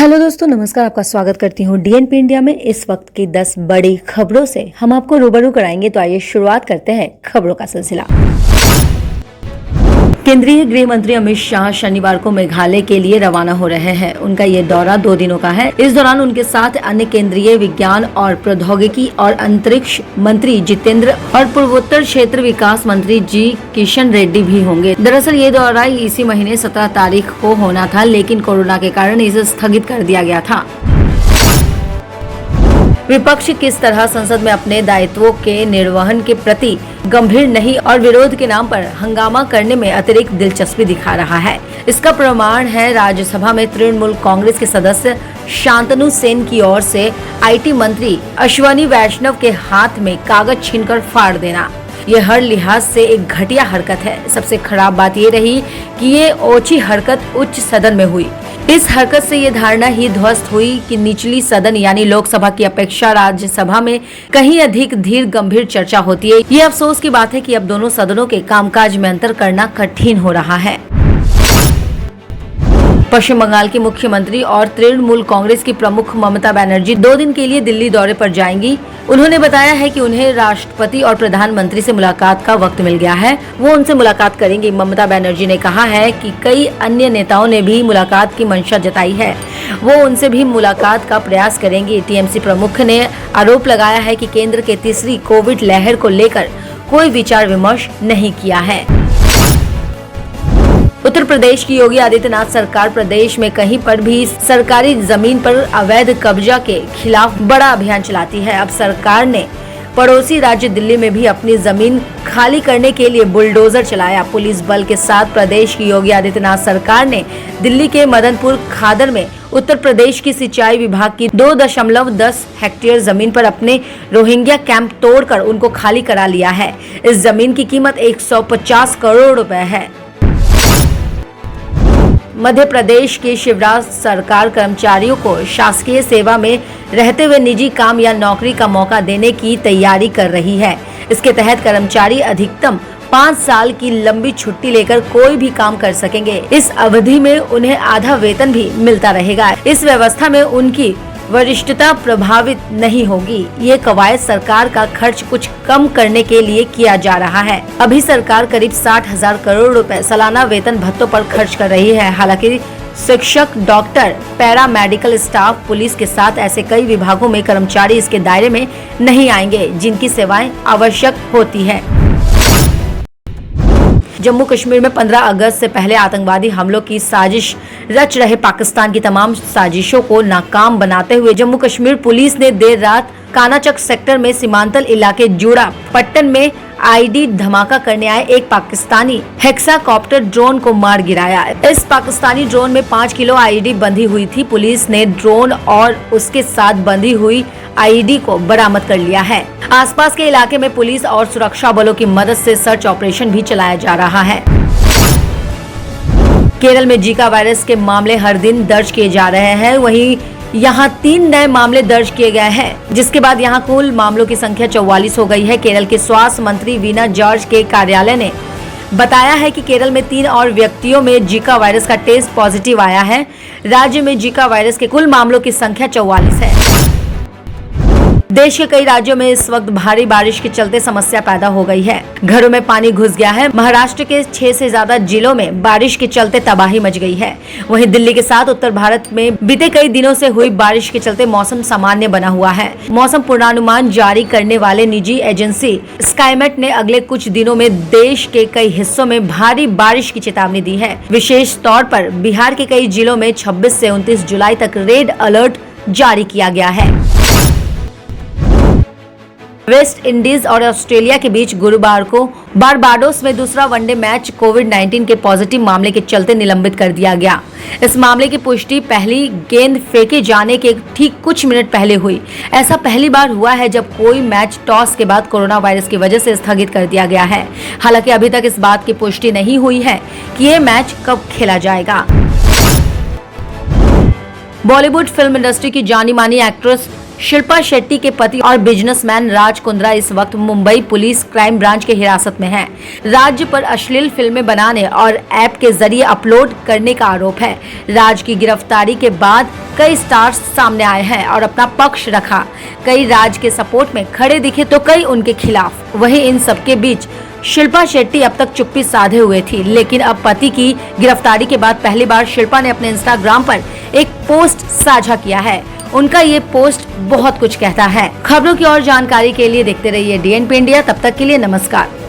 Hello दोस्तों, नमस्कार। आपका स्वागत करती हूँ डीएनपी इंडिया में। इस वक्त की 10 बड़ी खबरों से हम आपको रूबरू कराएंगे। तो आइए शुरुआत करते हैं खबरों का सिलसिला। केंद्रीय गृह मंत्री अमित शाह शनिवार को मेघालय के लिए रवाना हो रहे हैं। उनका ये दौरा 2 दिनों का है। इस दौरान उनके साथ अन्य केंद्रीय विज्ञान और प्रौद्योगिकी और अंतरिक्ष मंत्री जितेंद्र और पूर्वोत्तर क्षेत्र विकास मंत्री जी किशन रेड्डी भी होंगे। दरअसल ये दौरा इसी महीने 17 तारीख को होना था, लेकिन कोरोना के कारण इसे स्थगित कर दिया गया था। विपक्ष किस तरह संसद में अपने दायित्वों के निर्वहन के प्रति गंभीर नहीं और विरोध के नाम पर हंगामा करने में अतिरिक्त दिलचस्पी दिखा रहा है, इसका प्रमाण है राज्यसभा में तृणमूल कांग्रेस के सदस्य शांतनु सेन की ओर से आईटी मंत्री अश्वनी वैष्णव के हाथ में कागज छीनकर फाड़ देना। ये हर लिहाज से एक घटिया हरकत है। सबसे खराब बात ये रही कि ये ओछी हरकत उच्च सदन में हुई। इस हरकत से ये धारणा ही ध्वस्त हुई कि निचली सदन यानी लोकसभा की अपेक्षा राज्यसभा में कहीं अधिक धीर गंभीर चर्चा होती है। ये अफसोस की बात है कि अब दोनों सदनों के कामकाज में अंतर करना कठिन हो रहा है। पश्चिम बंगाल की मुख्यमंत्री और तृणमूल कांग्रेस की प्रमुख ममता बनर्जी 2 दिन के लिए दिल्ली दौरे पर जाएंगी। उन्होंने बताया है कि उन्हें राष्ट्रपति और प्रधानमंत्री से मुलाकात का वक्त मिल गया है, वो उनसे मुलाकात करेंगी। ममता बनर्जी ने कहा है कि कई अन्य नेताओं ने भी मुलाकात की मंशा जताई है, वो उनसे भी मुलाकात का प्रयास करेंगी। टीएमसी प्रमुख ने आरोप लगाया है कि केंद्र के तीसरी कोविड लहर को लेकर कोई विचार विमर्श नहीं किया है। उत्तर प्रदेश की योगी आदित्यनाथ सरकार प्रदेश में कहीं पर भी सरकारी जमीन पर अवैध कब्जा के खिलाफ बड़ा अभियान चलाती है। अब सरकार ने पड़ोसी राज्य दिल्ली में भी अपनी जमीन खाली करने के लिए बुलडोजर चलाया। पुलिस बल के साथ प्रदेश की योगी आदित्यनाथ सरकार ने दिल्ली के मदनपुर खादर में उत्तर प्रदेश की सिंचाई विभाग की 2.10 हेक्टेयर जमीन पर अपने रोहिंग्या कैंप तोड़कर उनको खाली करा लिया है। इस जमीन की कीमत 150 करोड़ रुपए है। मध्य प्रदेश की शिवराज सरकार कर्मचारियों को शासकीय सेवा में रहते हुए निजी काम या नौकरी का मौका देने की तैयारी कर रही है। इसके तहत कर्मचारी अधिकतम 5 साल की लंबी छुट्टी लेकर कोई भी काम कर सकेंगे। इस अवधि में उन्हें आधा वेतन भी मिलता रहेगा। इस व्यवस्था में उनकी वरिष्ठता प्रभावित नहीं होगी। ये कवायद सरकार का खर्च कुछ कम करने के लिए किया जा रहा है। अभी सरकार करीब 60,000 करोड़ रुपए सालाना वेतन भत्तों पर खर्च कर रही है। हालांकि शिक्षक, doctor, para medical staff, police के साथ ऐसे कई विभागों में कर्मचारी इसके दायरे में नहीं आएंगे जिनकी सेवाएं आवश्यक होती है। जम्मू कश्मीर में 15 अगस्त से पहले आतंकवादी हमलों की साजिश रच रहे पाकिस्तान की तमाम साजिशों को नाकाम बनाते हुए जम्मू कश्मीर पुलिस ने देर रात कानाचक सेक्टर में सीमांचल इलाके जूड़ा पट्टन में आईडी धमाका करने आए एक पाकिस्तानी हेक्साकॉप्टर ड्रोन को मार गिराया। इस पाकिस्तानी ड्रोन में 5 किलो आईडी बंधी हुई थी। पुलिस ने ड्रोन और उसके साथ बंधी हुई आईडी को बरामद कर लिया है। आसपास के इलाके में पुलिस और सुरक्षा बलों की मदद से सर्च ऑपरेशन भी चलाया जा रहा है। केरल में जीका वायरस के मामले हर दिन दर्ज किए जा रहे हैं। वहीं यहाँ 3 नए मामले दर्ज किए गए हैं, जिसके बाद यहाँ कुल मामलों की संख्या 44 हो गई है। केरल के स्वास्थ्य मंत्री वीना जॉर्ज के कार्यालय ने बताया है कि केरल में 3 और व्यक्तियों में जीका वायरस का टेस्ट पॉजिटिव आया है। राज्य में जीका वायरस के कुल मामलों की संख्या 44 है। देश के कई राज्यों में इस वक्त भारी बारिश के चलते समस्या पैदा हो गई है। घरों में पानी घुस गया है। महाराष्ट्र के 6 से ज्यादा जिलों में बारिश के चलते तबाही मच गई है। वहीं दिल्ली के साथ उत्तर भारत में बीते कई दिनों से हुई बारिश के चलते मौसम सामान्य बना हुआ है। मौसम पूर्वानुमान जारी करने वाले निजी एजेंसी स्काईमेट ने अगले कुछ दिनों में देश के कई हिस्सों में भारी बारिश की चेतावनी दी है। विशेष तौर पर बिहार के कई जिलों में 26 से 29 जुलाई तक रेड अलर्ट जारी किया गया है। वेस्ट इंडीज और ऑस्ट्रेलिया के बीच गुरुवार को बारबाडोस में दूसरा वनडे मैच कोविड-19 के पॉजिटिव मामले के चलते निलंबित कर दिया गया। इस मामले की पुष्टि पहली गेंद फेंके जाने के ठीक कुछ मिनट पहले हुई। ऐसा पहली बार हुआ है जब कोई मैच टॉस के बाद कोरोना वायरस की वजह से स्थगित कर दिया गया है। हालांकि अभी तक इस बात की पुष्टि नहीं हुई है कि ये मैच कब खेला जाएगा। बॉलीवुड फिल्म इंडस्ट्री की जानी मानी एक्ट्रेस शिल्पा शेट्टी के पति और बिजनेसमैन राज कुंद्रा इस वक्त मुंबई पुलिस क्राइम ब्रांच के हिरासत में हैं। राज पर अश्लील फिल्में बनाने और ऐप के जरिए अपलोड करने का आरोप है। राज की गिरफ्तारी के बाद कई स्टार्स सामने आए हैं और अपना पक्ष रखा। कई राज के सपोर्ट में खड़े दिखे तो कई उनके खिलाफ। वहीं इन सबके बीच शिल्पा शेट्टी अब तक चुप्पी साधे हुए थी, लेकिन अब पति की गिरफ्तारी के बाद पहली बार शिल्पा ने अपने इंस्टाग्राम पर एक पोस्ट साझा किया है। उनका ये पोस्ट बहुत कुछ कहता है। खबरों की और जानकारी के लिए देखते रहिए DNP इंडिया। तब तक के लिए नमस्कार।